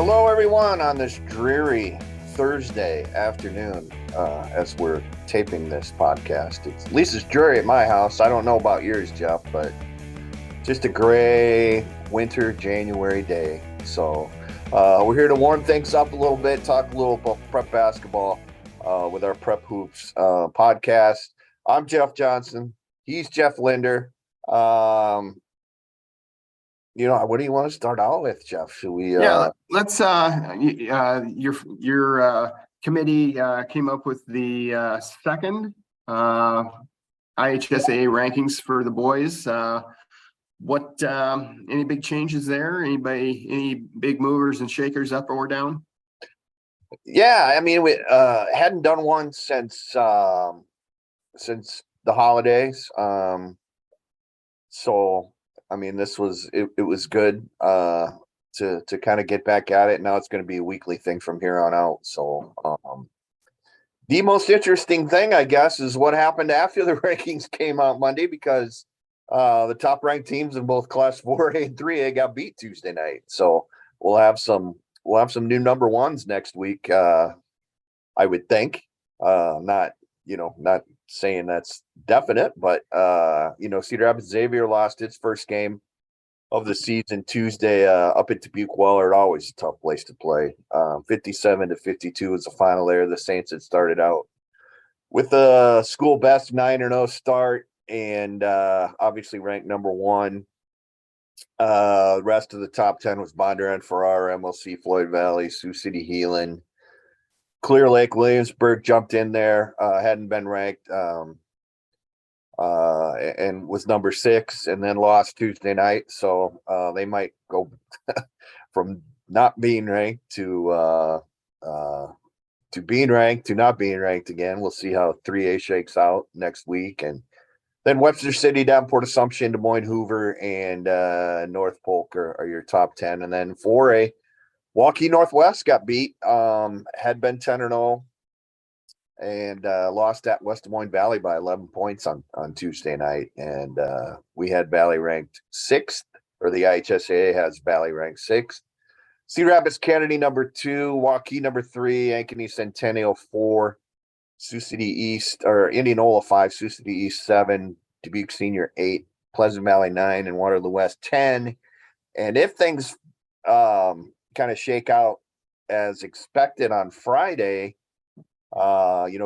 Hello, everyone, on this dreary Thursday afternoon as we're taping this podcast. At least it's dreary at my house. I don't know about yours, Jeff, but just a gray winter January day. So we're here to warm things up a little bit, talk a little about prep basketball with our Prep Hoops podcast. I'm Jeff Johnson. He's Jeff Linder. What do you want to start out with, Jeff? Should we? Let's. Your committee came up with the second IHSA rankings for the boys. Any big changes there? Any big movers and shakers up or down? Yeah, I mean, we hadn't done one since the holidays. So I mean, this was it was good to kind of get back at it. Now it's going to be a weekly thing from here on out. So the most interesting thing, I guess, is what happened after the rankings came out Monday, because the top ranked teams in both Class 4A and 3A got beat Tuesday night. So we'll have some new number ones next week. I would think, not saying that's definite, but Cedar Rapids Xavier lost its first game of the season Tuesday up at Dubuque Wahlert. Always a tough place to play. 57-52 is the final there. The Saints had started out with a school best 9-0 start and obviously ranked number one. The rest of the top 10 was Bondurant, Farrar, MLC, Floyd Valley, Sioux City, Heelan. Clear Lake, Williamsburg jumped in there, hadn't been ranked, and was number 6, and then lost Tuesday night. So they might go from not being ranked to being ranked to not being ranked again. We'll see how 3A shakes out next week. And then Webster City, Davenport Assumption, Des Moines, Hoover, and North Polk are your top 10. And then 4A, Waukee Northwest got beat, had been 10-0 and lost at West Des Moines Valley by 11 points on Tuesday night. And we had Valley ranked 6th, or the IHSAA has Valley ranked 6th. Cedar Rapids Kennedy number 2, Waukee number 3, Ankeny Centennial 4, Sioux City East, or Indianola 5, Sioux City East 7, Dubuque Senior 8, Pleasant Valley 9, and Waterloo West 10. And if things kind of shake out as expected on Friday,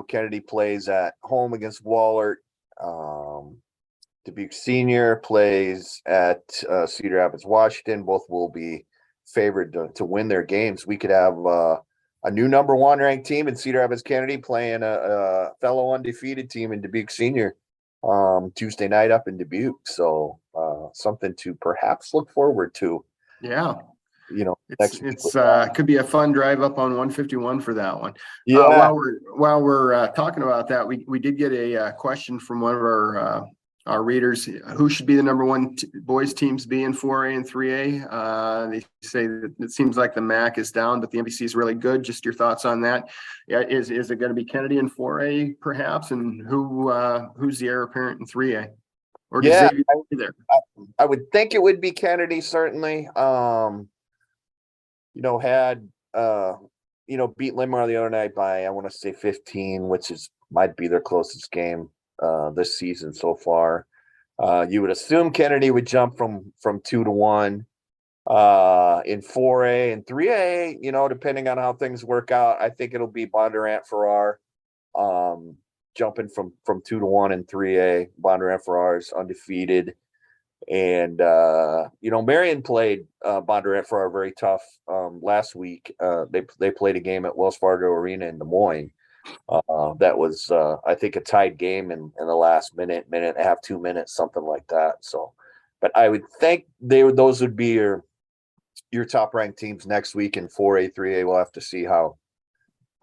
Kennedy plays at home against Wahlert. Dubuque Senior plays at Cedar Rapids, Washington. Both will be favored to win their games. We could have a new number 1 ranked team in Cedar Rapids Kennedy playing a fellow undefeated team in Dubuque Senior Tuesday night up in Dubuque. So something to perhaps look forward to. Yeah. It's could be a fun drive up on 151 for that one. Yeah. While we're talking about that, we did get a question from one of our readers. Who should be the number 1 boys teams be in 4A and 3A? They say that it seems like the MAC is down, but the MVC is really good. Just your thoughts on that. Yeah, is it going to be Kennedy in 4A perhaps? And who's the heir apparent in 3A? Or does Xavier be there? I would think it would be Kennedy, certainly. Beat Limar the other night by, I want to say 15, which might be their closest game this season so far. You would assume Kennedy would jump from 2-1 in 4A and 3A, depending on how things work out. I think it'll be Bondurant Farrar jumping from 2-1 in 3A. Bondurant Farrar is undefeated. And Marion played Bondurant Farrar very tough last week. They played a game at Wells Fargo Arena in Des Moines. That was I think a tied game in the last minute and a half, 2 minutes, something like that. So, but I would think those would be your top ranked teams next week in 4A, 3A. We'll have to see how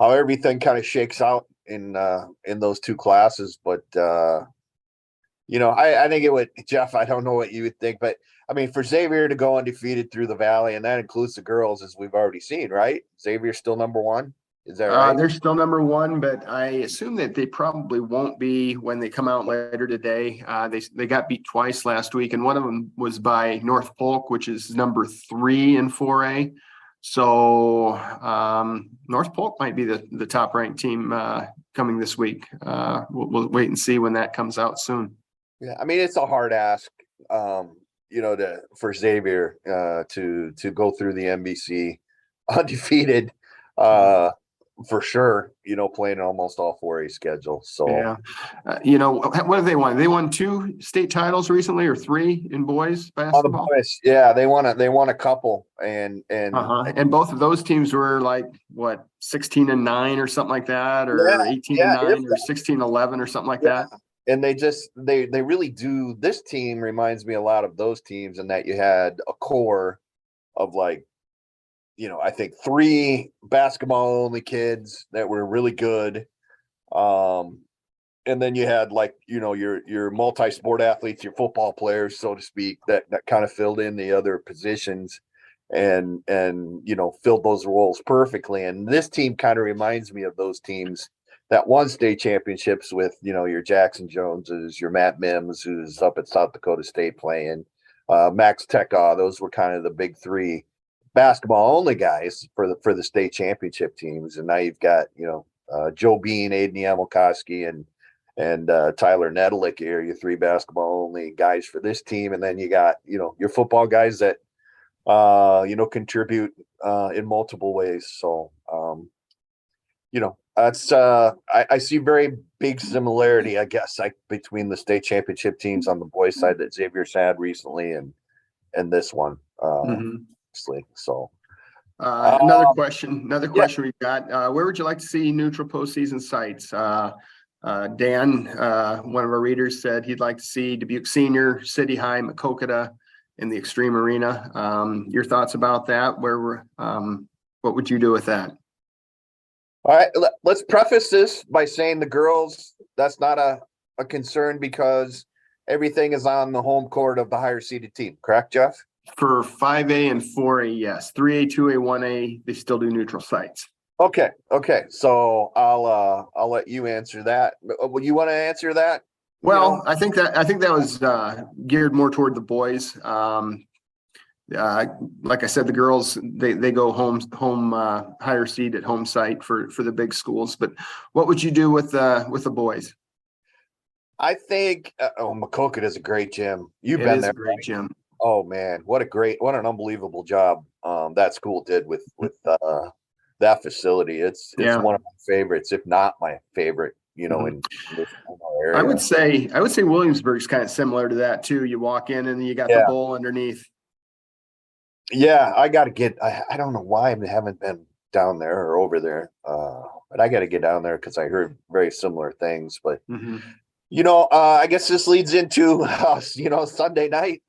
everything kind of shakes out in those two classes, but. I think it would, Jeff, I don't know what you would think, but I mean, for Xavier to go undefeated through the Valley, and that includes the girls, as we've already seen, right? Xavier's still number 1. Is that right? They're still number 1, but I assume that they probably won't be when they come out later today. They got beat twice last week, and one of them was by North Polk, which is number 3 in 4A. So North Polk might be the top ranked team coming this week. We'll wait and see when that comes out soon. Yeah, I mean, it's a hard ask, for Xavier to go through the NBC undefeated, for sure. Playing almost all 4A schedule. So yeah, what have they won? They won 2 state titles recently, or 3 in boys on the basketball. boys, yeah, they won a couple, and And both of those teams were like what 16-9 or something like that, or yeah, 18-9 or 16-11 or something like yeah. that. And they really do. This team reminds me a lot of those teams in that you had a core of like, I think 3 basketball only kids that were really good. And then you had like, your multi-sport athletes, your football players, so to speak, that kind of filled in the other positions and filled those roles perfectly. And this team kind of reminds me of those teams that won state championships with, your Jackson Joneses, your Matt Mims, who's up at South Dakota State playing, Max Teka. Those were kind of the big 3 basketball only guys for the state championship teams. And now you've got, Joe Bean, Aiden Yamelkowski, and Tyler Nedelik here, your 3 basketball only guys for this team. And then you got, your football guys that, contribute in multiple ways. So, that's I see very big similarity, I guess, between the state championship teams on the boys' side that Xavier's had recently and this one, obviously. So Another question yeah. we got. Where would you like to see neutral postseason sites? Dan, one of our readers, said he'd like to see Dubuque Senior, City High, Macokota in the Extreme Arena. Your thoughts about that? What would you do with that? All right, let's preface this by saying the girls, that's not a concern because everything is on the home court of the higher seeded team, correct, Jeff? For 5A and 4A, yes. 3A, 2A, 1A, they still do neutral sites. Okay. So I'll let you answer that. Will you want to answer that? Well, I think that was geared more toward the boys. Like I said, the girls they go home higher seed at home site for the big schools. But what would you do with the boys? I think Macokota is a great gym. You've It been is there, a great right? gym. Oh man, what an unbelievable job that school did with that facility. It's one of my favorites, if not my favorite. In this area. I would say Williamsburg's kind of similar to that too. You walk in and you got the bowl underneath. Yeah, I got to get. I don't know why I haven't been down there or over there, but I got to get down there because I heard very similar things. But I guess this leads into Sunday night.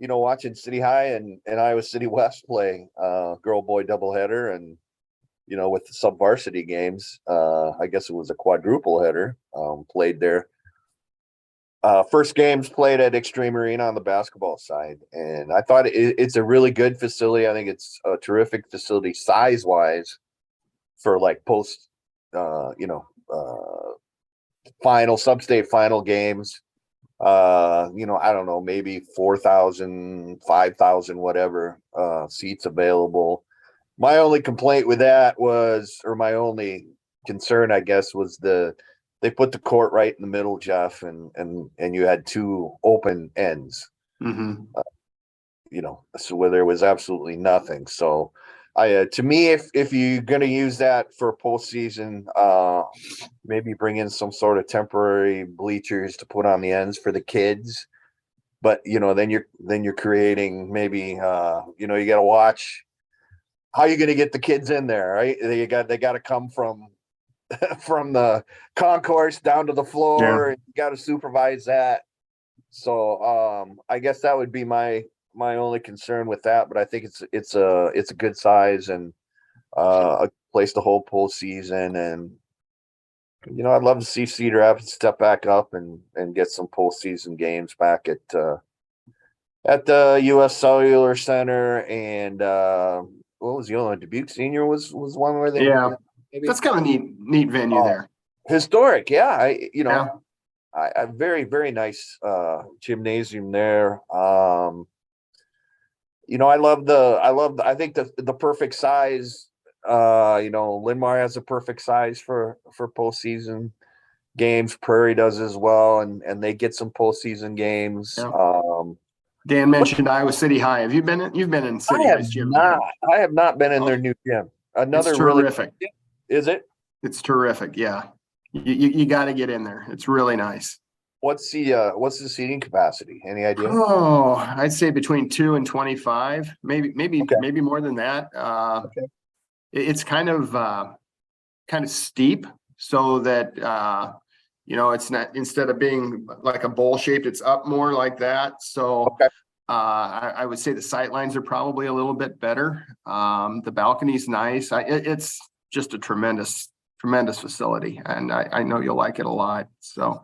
Watching City High and Iowa City West play girl boy doubleheader, and with the sub varsity games, I guess it was a quadruple header played there. First games played at Extreme Arena on the basketball side, and I thought it's a really good facility. I think it's a terrific facility size wise for like post, final sub-state final games. I don't know, maybe 4,000, 5,000, whatever seats available. My only complaint with that or my only concern, I guess, was they put the court right in the middle, Jeff, and you had 2 open ends. So where there was absolutely nothing. So to me, if you're going to use that for postseason, maybe bring in some sort of temporary bleachers to put on the ends for the kids. But then you're creating maybe you got to watch how you're going to get the kids in there, right? They got to come from the concourse down to the floor, and you got to supervise that. So I guess that would be my only concern with that. But I think it's a good size and a place to hold postseason. And I'd love to see Cedar Rapids step back up and get some postseason games back at the U.S. Cellular Center. And what was the other one? Dubuque Senior was one where they maybe? That's kind of a neat venue there. Historic, yeah. A very, very nice gymnasium there. I think the perfect size, Linmar has a perfect size for postseason games. Prairie does as well. And they get some postseason games. Yeah. Dan mentioned Iowa City High. You've been in City High's gym? I have not been in their new gym. It's terrific. Is it? It's terrific. Yeah. You got to get in there. It's really nice. What's the seating capacity? Any idea? Oh, I'd say between 2 and 25, maybe more than that. Okay. It's kind of steep, so that it's not, instead of being like a bowl shaped, it's up more like that. So Okay. I would say the sight lines are probably a little bit better. The balcony's nice. It's just a tremendous facility, and I know you'll like it a lot. So,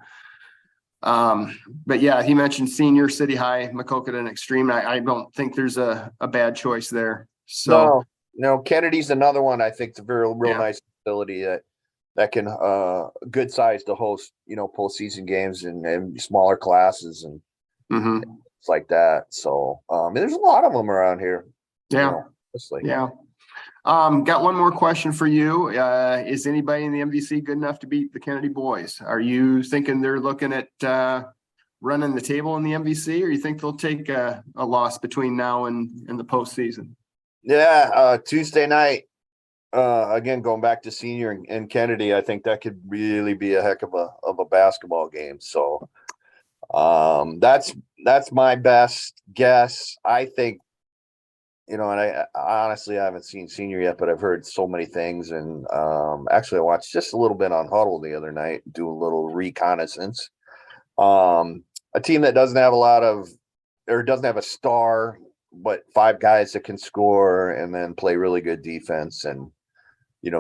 but yeah, he mentioned Senior, City High, Maquoketa, and Extreme. I don't think there's a bad choice there. So no, Kennedy's another one. I think it's a real nice facility that can good size to host, postseason games and smaller classes and it's like that. So there's a lot of them around here. Yeah. Yeah. Got one more question for you. Is anybody in the MVC good enough to beat the Kennedy boys? Are you thinking they're looking at running the table in the MVC, or you think they'll take a loss between now and the postseason? Yeah, Tuesday night. Again, going back to Senior and Kennedy, I think that could really be a heck of a basketball game. So that's my best guess. I think, and I honestly haven't seen Senior yet, but I've heard so many things. And actually, I watched just a little bit on Huddle the other night, do a little reconnaissance. A team that doesn't have doesn't have a star, but 5 guys that can score and then play really good defense. And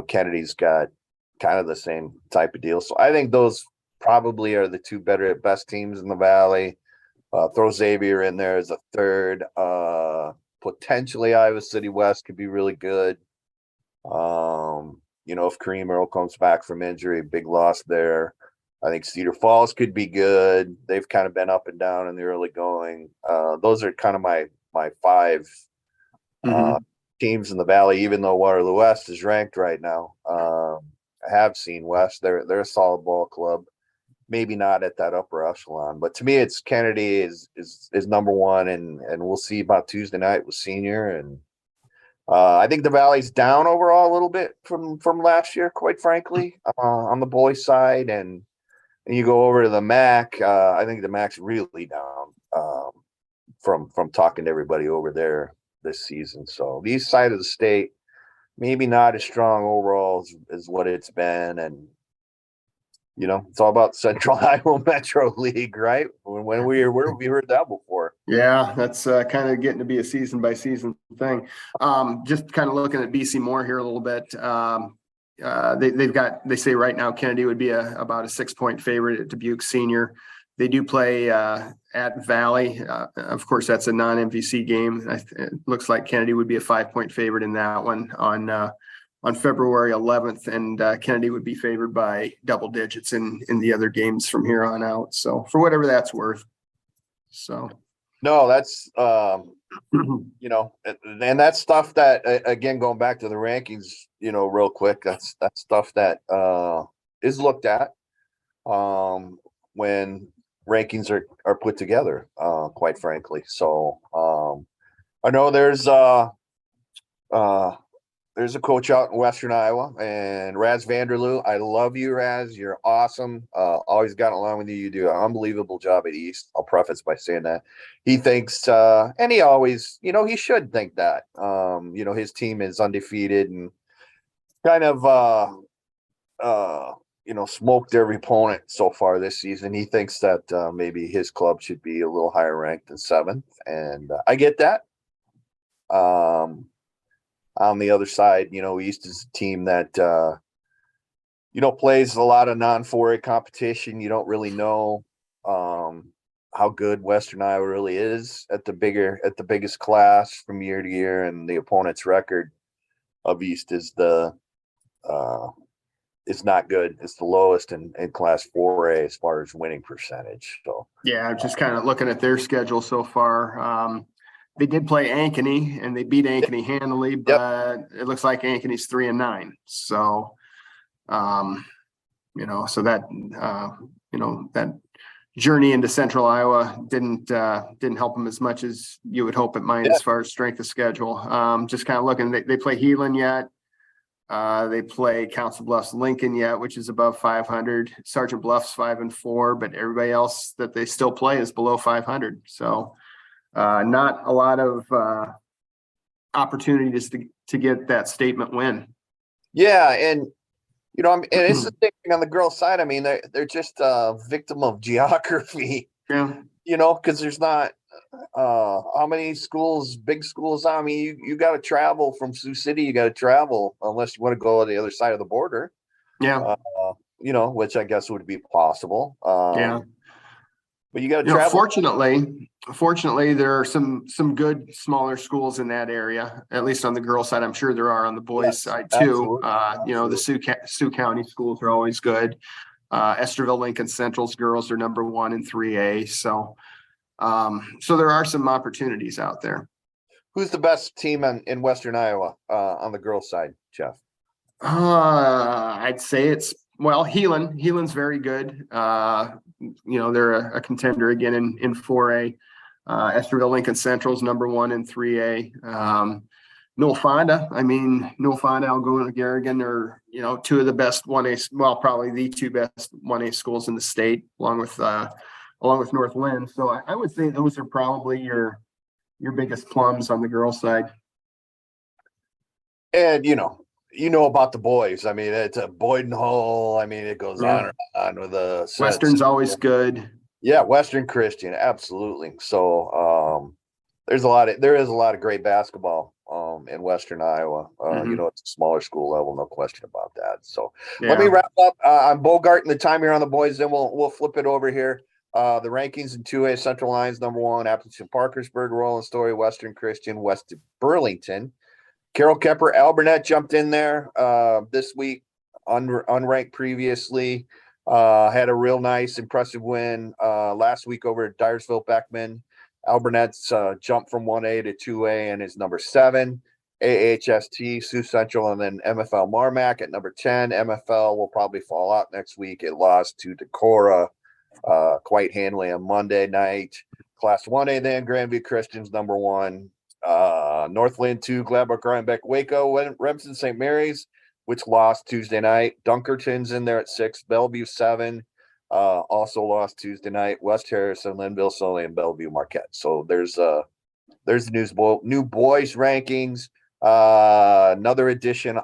Kennedy's got kind of the same type of deal. So I think those probably are the 2 best teams in the Valley. Throw Xavier in there as a third. Potentially Iowa City West could be really good. If Kareem Earl comes back from injury, big loss there. I think Cedar Falls could be good. They've kind of been up and down in the early going. Those are kind of my 5 teams in the Valley, even though Waterloo West is ranked right now. I have seen West. They're a solid ball club. Maybe not at that upper echelon, but to me, it's Kennedy is number 1, and we'll see about Tuesday night with Senior. And I think the Valley's down overall a little bit from last year, quite frankly, on the boys' side. And you go over to the MAC. I think the MAC's really down from talking to everybody over there this season. So the east side of the state, maybe not as strong overall as what it's been. And it's all about Central Iowa Metro League, right? Where have we heard that before? Yeah, that's kind of getting to be a season by season thing. Just kind of looking at BC Moore here a little bit. They say right now Kennedy would be about a 6-point favorite at Dubuque Senior. They do play at Valley. Of course, that's a non-MVC game. It looks like Kennedy would be a 5-point favorite in that one on February 11th, and Kennedy would be favored by double digits in the other games from here on out. So for whatever that's worth. So no, that's and that's stuff that, again, going back to the rankings, real quick, that's stuff that is looked at when rankings are put together, quite frankly. So I know there's a coach out in Western Iowa, and Raz Vanderloo. I love you, Raz. You're awesome. Always got along with you. You do an unbelievable job at East. I'll preface by saying that. He thinks, and he always, he should think that, his team is undefeated and kind of, smoked every opponent so far this season. He thinks that maybe his club should be a little higher ranked than 7th. And I get that. On the other side, East is a team that, plays a lot of non-4A competition. You don't really know how good Western Iowa really is at the biggest class from year to year, and the opponent's record of East is it's not good. It's the lowest in Class 4A as far as winning percentage. So yeah, just kind of looking at their schedule so far. they did play Ankeny and they beat Ankeny handily, but it looks like Ankeny's 3-9. So, so that, that journey into Central Iowa didn't help them as much as you would hope it might as far as strength of schedule. Just kind of looking, they play Heelan yet. They play Council Bluffs Lincoln yet, which is above 500. Sergeant Bluffs 5-4, but everybody else that they still play is below 500. So not a lot of opportunities to get that statement win. Yeah, and and it's the same thing on the girls' side. I mean, they're just a victim of geography. Yeah. Because there's not how many schools, big schools. I mean, you got to travel from Sioux City. You got to travel unless you want to go to the other side of the border. Yeah. Which I guess would be possible. Yeah. But you got to travel. Fortunately, there are some good smaller schools in that area, at least on the girls' side. I'm sure there are on the boys' side too. The Sioux County schools are always good. Esterville Lincoln Central's girls are number 1 in 3A. So there are some opportunities out there. Who's the best team in Western Iowa on the girls' side, Jeff? I'd say it's Heelan. Heelan's very good. They're a contender again in 4A. Esterville Lincoln Central's number 1 in 3A. Nolfonda, Algona, Garrigan are, two of the best 1A, probably the 2 best 1A schools in the state, along with North Lynn. So I would say those are probably your biggest plums on the girls' side. And, about the boys. I mean, it's a Boyden Hull. I mean, it goes on and on with the Western's always good. Yeah, Western Christian, absolutely. So there is a lot of great basketball in Western Iowa. It's a smaller school level, no question about that. So let me wrap up. I'm bogarting the time here on the boys, then we'll flip it over here. The rankings in 2A: Central Lions number 1, Appleton Parkersburg, Roland Story, Western Christian, West Burlington. Carroll Kepper, Albernet jumped in there this week, unranked previously. Had a real nice, impressive win last week over Dyersville Beckman. Albernet's jumped from 1A to 2A and is number 7. AHST, Sioux Central, and then MFL Marmac at number 10. MFL will probably fall out next week. It lost to Decorah quite handily on Monday night. Class 1A then, Grandview Christians number 1. Northland 2, Gladbach, Rhinebeck, Waco, Remsen, St. Mary's, which lost Tuesday night. Dunkerton's in there at 6, Bellevue 7, also lost Tuesday night. West Harrison, Linville, Sully, and Bellevue Marquette. So there's the new boys rankings. Another edition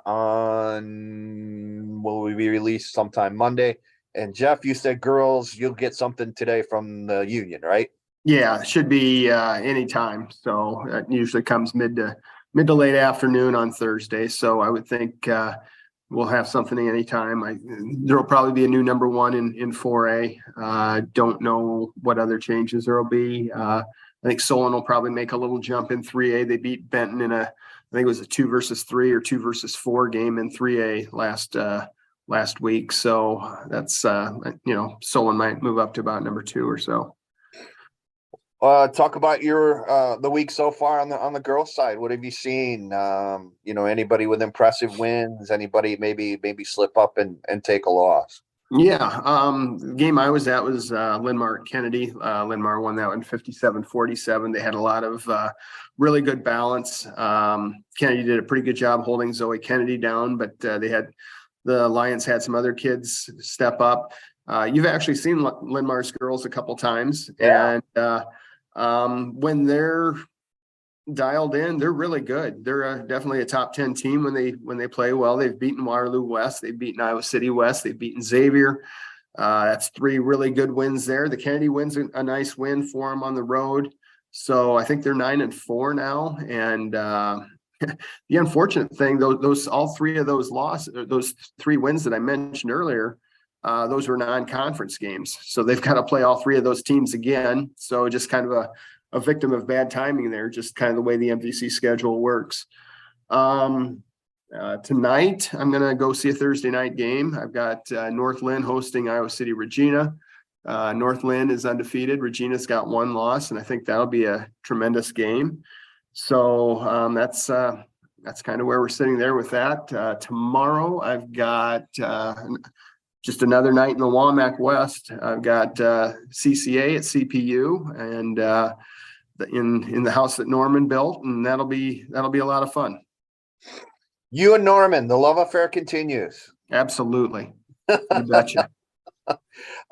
will be released sometime Monday. And Jeff, you said girls, you'll get something today from the union, right? Yeah, it should be anytime. So it usually comes mid to late afternoon on Thursday. So I would think we'll have something anytime. There'll probably be a new number 1 in 4A. Don't know what other changes there'll be. I think Solon will probably make a little jump in 3A. They beat Benton in I think it was a 2 versus 3 or 2 versus 4 game in 3A last week. So that's Solon might move up to about number 2 or so. Talk about your the week so far on the girls' side. What have you seen? Anybody with impressive wins? Anybody maybe slip up and take a loss? Yeah, the game I was at was Linn-Mar Kennedy. Linn-Mar won that one 57-47. They had a lot of really good balance. Kennedy did a pretty good job holding Zoe Kennedy down, but the Lions had some other kids step up. You've actually seen Linn-Mar's girls a couple times, and when they're dialed in, they're really good. They're definitely a top 10 team when they play well. They've beaten Waterloo West, they've beaten Iowa City West, they've beaten Xavier. That's 3 really good wins there. The Kennedy win's a nice win for them on the road. So I think they're 9-4 now. And the unfortunate thing, those all 3 of those those 3 wins that I mentioned earlier, those were non-conference games. So they've got to play all 3 of those teams again. So just kind of a victim of bad timing there, just kind of the way the MVC schedule works. Tonight, I'm going to go see a Thursday night game. I've got North Lynn hosting Iowa City Regina. North Lynn is undefeated. Regina's got 1 loss, and I think that'll be a tremendous game. So that's kind of where we're sitting there with that. Tomorrow I've got just another night in the Wamak West. I've got CCA at CPU and in the house that Norman built, and that'll be a lot of fun. You and Norman, the love affair continues. Absolutely. You betcha.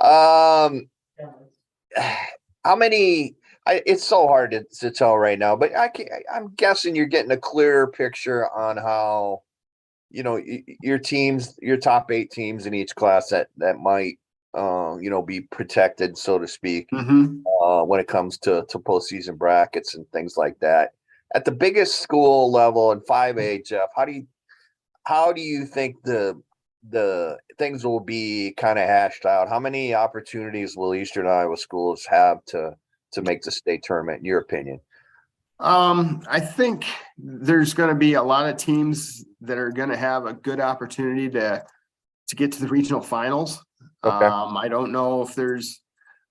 How many? It's so hard to tell right now, but I'm guessing you're getting a clearer picture on how, your teams, your top 8 teams in each class that might, be protected, so to speak, when it comes to postseason brackets and things like that. At the biggest school level in 5A, Jeff, how do you think the things will be kind of hashed out? How many opportunities will Eastern Iowa schools have to make the state tournament, in your opinion? I think there's going to be a lot of teams that are going to have a good opportunity to get to the regional finals. Okay. I don't know if there's,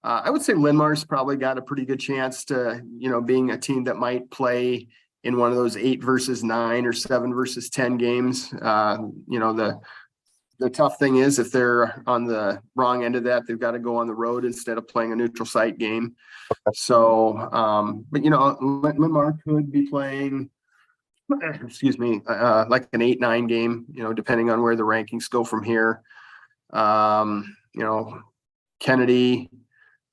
I would say Linmar's probably got a pretty good chance to, being a team that might play in one of those 8 versus 9 or 7 versus 10 games. The tough thing is if they're on the wrong end of that, they've got to go on the road instead of playing a neutral site game. So, but Linmar could be playing, like an 8-9 game, depending on where the rankings go from here. Kennedy,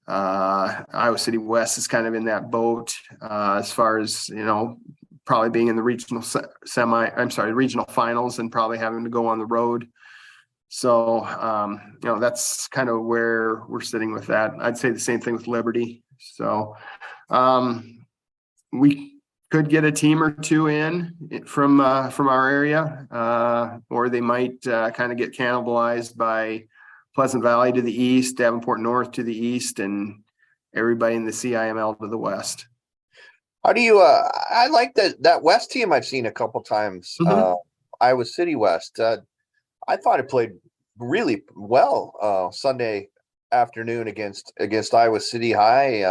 Iowa City West is kind of in that boat, as far as, probably being in the regional regional finals and probably having to go on the road. So, that's kind of where we're sitting with that. I'd say the same thing with Liberty. So, we could get a team or 2 in from our area, or they might kind of get cannibalized by Pleasant Valley to the east, Davenport North to the east, and everybody in the CIML to the west. How do you? I like that West team I've seen a couple times. Iowa City West. I thought it played really well Sunday afternoon against Iowa City High.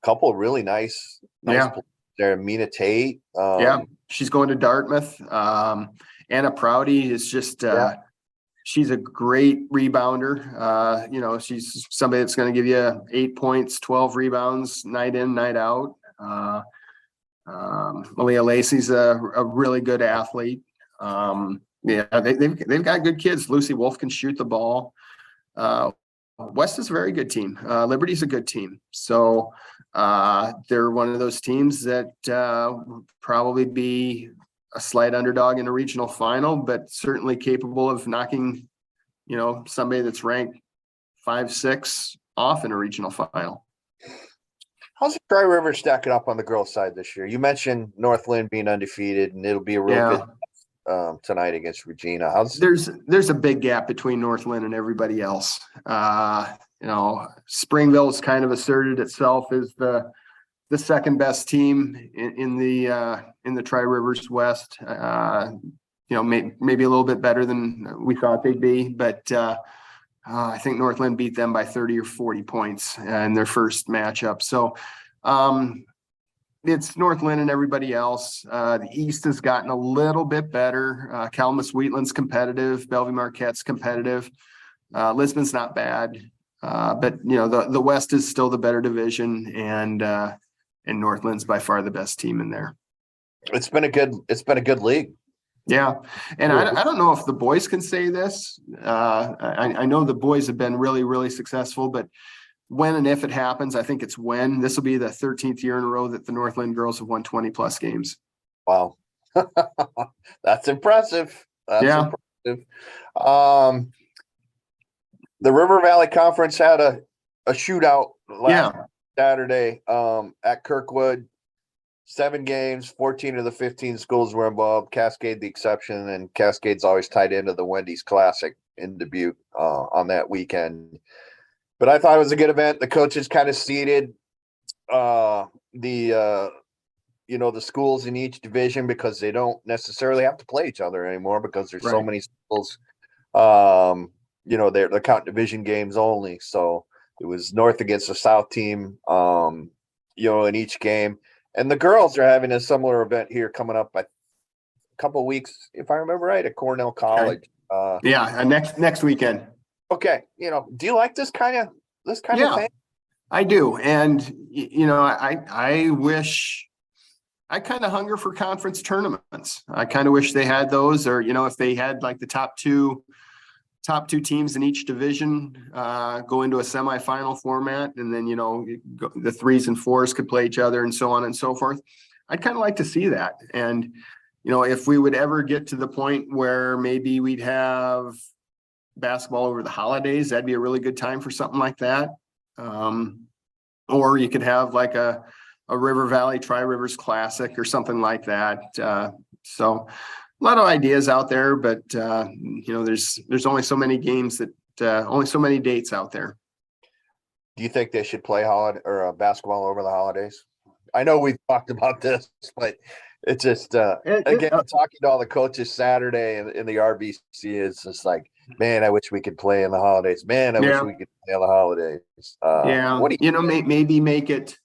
Couple really nice players there. Mina Tate. She's going to Dartmouth. Anna Prouty is just she's a great rebounder. She's somebody that's going to give you 8 points, 12 rebounds, night in, night out. Malia Lacey's a really good athlete. They've got good kids. Lucy Wolf can shoot the ball. West is a very good team. Liberty's a good team. So they're one of those teams that will probably be a slight underdog in a regional final, but certainly capable of knocking, somebody that's ranked 5-6 off in a regional final. How's the Tri River stacking up on the girls' side this year? You mentioned Northland being undefeated, and it'll be a real good tonight against Regina. There's a big gap between Northland and everybody else. Springville's kind of asserted itself as the second best team in the Tri Rivers West. Maybe a little bit better than we thought they'd be, but I think Northland beat them by 30 or 40 points in their first matchup. So it's Northland and everybody else. The East has gotten a little bit better. Calamus Wheatland's competitive. Bellevue Marquette's competitive. Lisbon's not bad. But the West is still the better division, and Northland's by far the best team in there. It's been a good league. Yeah. And I don't know if the boys can say this. I know the boys have been really, really successful, but when and if it happens, I think it's when. This will be the 13th year in a row that the Northland girls have won 20 plus games. Wow. That's impressive. Impressive. The River Valley Conference had a shootout last Saturday at Kirkwood. 7 games, 14 of the 15 schools were involved. Cascade the exception, and Cascade's always tied into the Wendy's Classic in Dubuque on that weekend. But I thought it was a good event. The coaches kind of seeded the schools in each division because they don't necessarily have to play each other anymore because there's so many schools. They're counting division games only. So it was North against the South team, in each game. And the girls are having a similar event here coming up a couple of weeks, if I remember right, at Cornell College. Yeah, next weekend. Okay, do you like this kind of Yeah, thing? I do. And I wish I kind of hunger for conference tournaments. I kind of wish they had those, or if they had like the top two teams in each division go into a semifinal format, and then the 3s and 4s could play each other, and so on and so forth. I'd kind of like to see that. And if we would ever get to the point where maybe we'd have basketball over the holidays, that'd be a really good time for something like that. Or you could have like a River Valley Tri-Rivers Classic or something like that. So a lot of ideas out there, but there's only so many games that only so many dates out there. Do you think they should play basketball over the holidays? I know we've talked about this, but it's just talking to all the coaches Saturday in the RVC, it's just like, man, I wish we could play in the holidays. Man, I wish we could play on the holidays. What do you maybe make it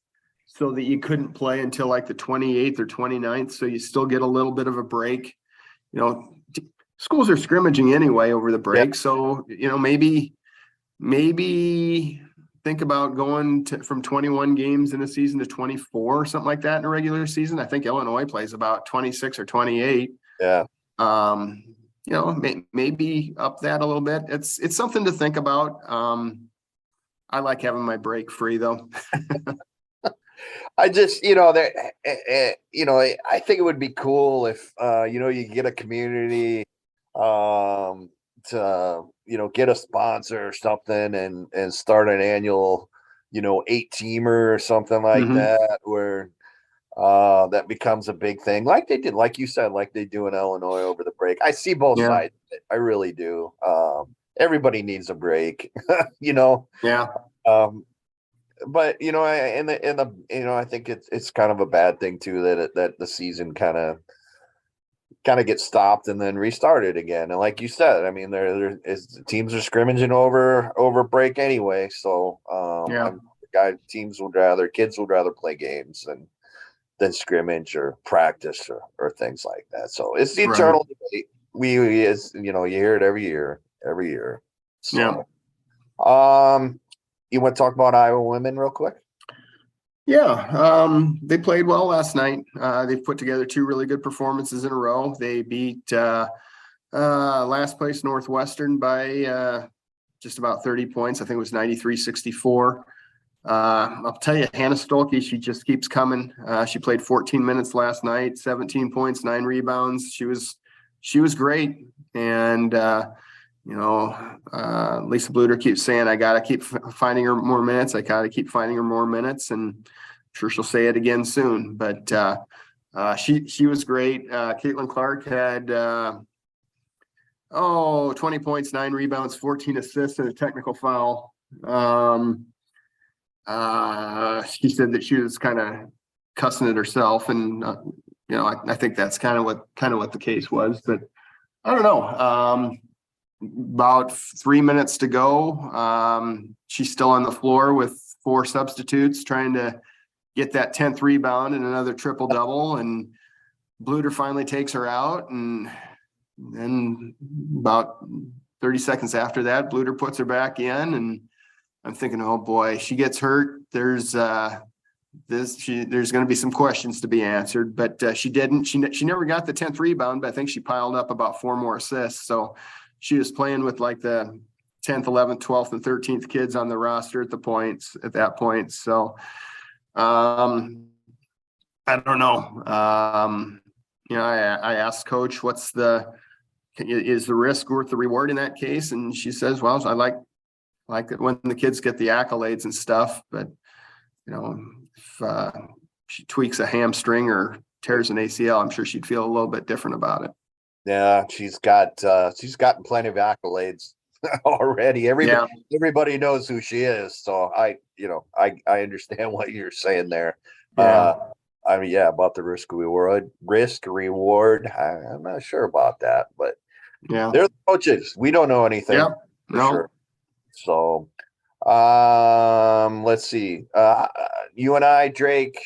so that you couldn't play until like the 28th or 29th, so you still get a little bit of a break. Schools are scrimmaging anyway over the break, so maybe think about going from 21 games in a season to 24 or something like that in a regular season. I think Illinois plays about 26 or 28. Yeah. Maybe up that a little bit. It's something to think about. I like having my break free though. I just, I think it would be cool if, you get a community, to, get a sponsor or something and start an annual, 8-teamer or something like that, where, that becomes a big thing. Like they did, like you said, like they do in Illinois over the break. I see both sides of it. I really do. Everybody needs a break, Yeah. But I think it's kind of a bad thing too that the season kind of gets stopped and then restarted again. And like you said, I mean, there is teams are scrimmaging over break anyway. So kids would rather play games than scrimmage or practice or things like that. So it's the eternal debate. You hear it every year. So, you want to talk about Iowa women real quick? Yeah, they played well last night. They've put together 2 really good performances in a row. They beat last place Northwestern by just about 30 points. I think it was 93-64. I'll tell you, Hannah Stolke, she just keeps coming. She played 14 minutes last night, 17 points, 9 rebounds. She was great. And Lisa Bluter keeps saying, I got to keep finding her more minutes. And I'm sure she'll say it again soon, but she was great. Caitlin Clark had 20 points, 9 rebounds, 14 assists, and a technical foul. She said that she was kind of cussing it herself, and I think that's kind of what the case was, but I don't know. About 3 minutes to go. She's still on the floor with 4 substitutes trying to get that 10th rebound and another triple double. And Bluter finally takes her out. And then about 30 seconds after that, Bluter puts her back in. And I'm thinking, oh boy, she gets hurt. There's going to be some questions to be answered, but she didn't. She never got the 10th rebound, but I think she piled up about 4 more assists. So she was playing with like the 10th, 11th, 12th, and 13th kids on the roster at that point. So, I don't know. I asked Coach, is the risk worth the reward in that case? And she says, well, I like it when the kids get the accolades and stuff, but if she tweaks a hamstring or tears an ACL, I'm sure she'd feel a little bit different about it. Yeah, she's gotten plenty of accolades already. Everybody knows who she is. So I understand what you're saying there. Yeah. About the risk reward. I'm not sure about that, but yeah, they're the coaches. We don't know anything for sure. So, let's see. You and I, Drake,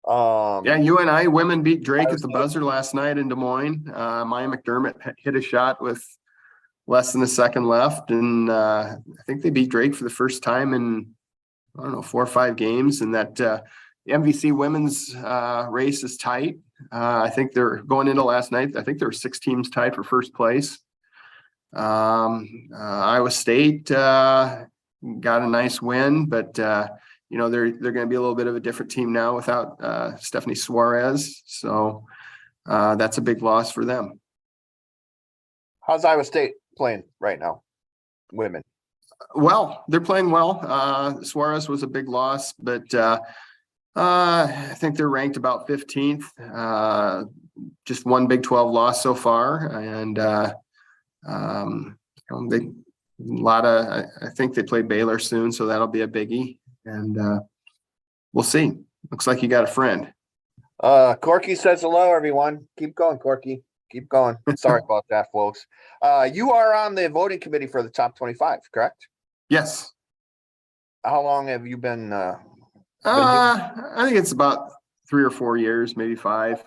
Yeah, UNI women beat Drake at the buzzer last night in Des Moines. Maya McDermott hit a shot with less than a second left, and I think they beat Drake for the first time in, I don't know, 4 or 5 games. And that the MVC women's race is tight. I think they're going into last night. I think there were 6 teams tied for first place. Iowa State got a nice win, but they're going to be a little bit of a different team now without Stephanie Suarez. So that's a big loss for them. How's Iowa State playing right now? Women. Well, they're playing well. Suarez was a big loss, but I think they're ranked about 15th. Just one Big 12 loss so far, and I think they play Baylor soon, so that'll be a biggie. And we'll see. Looks like you got a friend. Corky says hello, everyone. Keep going, Corky. Keep going. Sorry about that, folks. You are on the voting committee for the top 25, correct? Yes. How long have you been? I think it's about 3 or 4 years, maybe 5.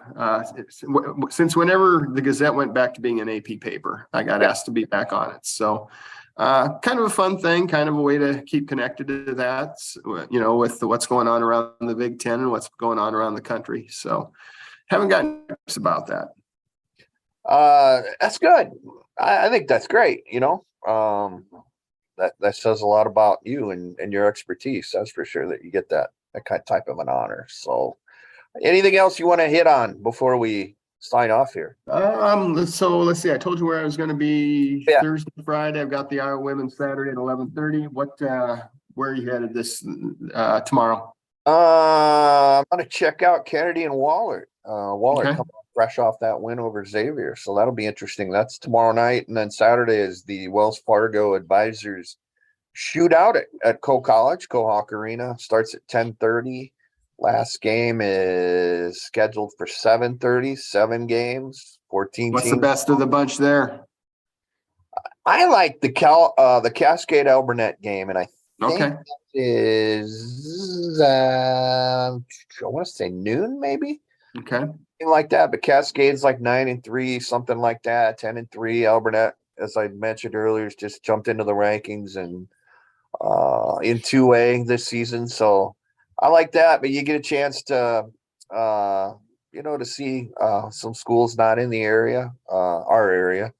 Since whenever the Gazette went back to being an AP paper, I got asked to be back on it. So kind of a fun thing, kind of a way to keep connected to that, with what's going on around the Big Ten and what's going on around the country. So haven't gotten nervous about that. That's good. I think that's great. That says a lot about you and your expertise. That's for sure, that you get that kind of type of an honor. So anything else you want to hit on before we sign off here? So let's see. I told you where I was going to be Thursday, Friday. I've got the Iowa women's Saturday at 11:30. Where are you headed this tomorrow? I'm going to check out Kennedy and Waller. Waller Okay. coming fresh off that win over Xavier. So that'll be interesting. That's tomorrow night. And then Saturday is the Wells Fargo Advisors Shootout at Cohawk Arena. Starts at 10:30. Last game is scheduled for 7:30. 7 games, 14 What's teams. the best of the bunch there? I like the Cascade Albernet game, and I think Okay. is I want to say noon, maybe. Okay. Like that, but Cascade's like 9-3, something like that. 10-3. Albernet, as I mentioned earlier, has just jumped into the rankings and in 2A this season. So I like that, but you get a chance to to see some schools not in the area, our area,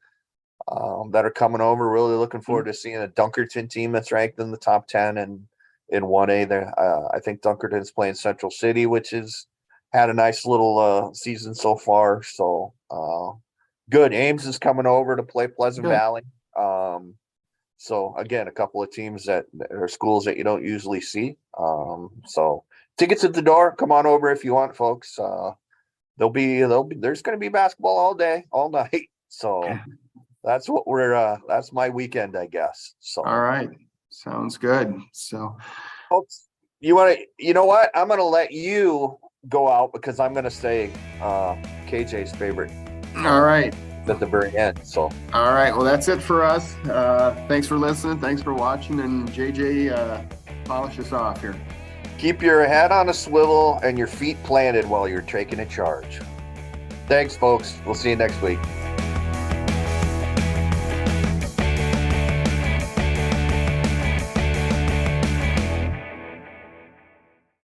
that are coming over. Really looking forward to seeing a Dunkerton team that's ranked in the top 10 and in 1A. There, I think Dunkerton's playing Central City, which is had a nice little season so far. So good. Ames is coming over to play Pleasant Valley. So again, a couple of teams that are schools that you don't usually see. So tickets at the door. Come on over if you want, folks. There's going to be basketball all day, all night. So that's what that's my weekend, I guess. So all right, sounds good. So, folks, you know what? I'm going to let you go out because I'm going to say KJ's favorite. All right. At the very end. So all right, well, that's it for us. Thanks for listening, thanks for watching, and JJ, polish us off here. Keep your head on a swivel and your feet planted while you're taking a charge. Thanks, folks. We'll see you next week.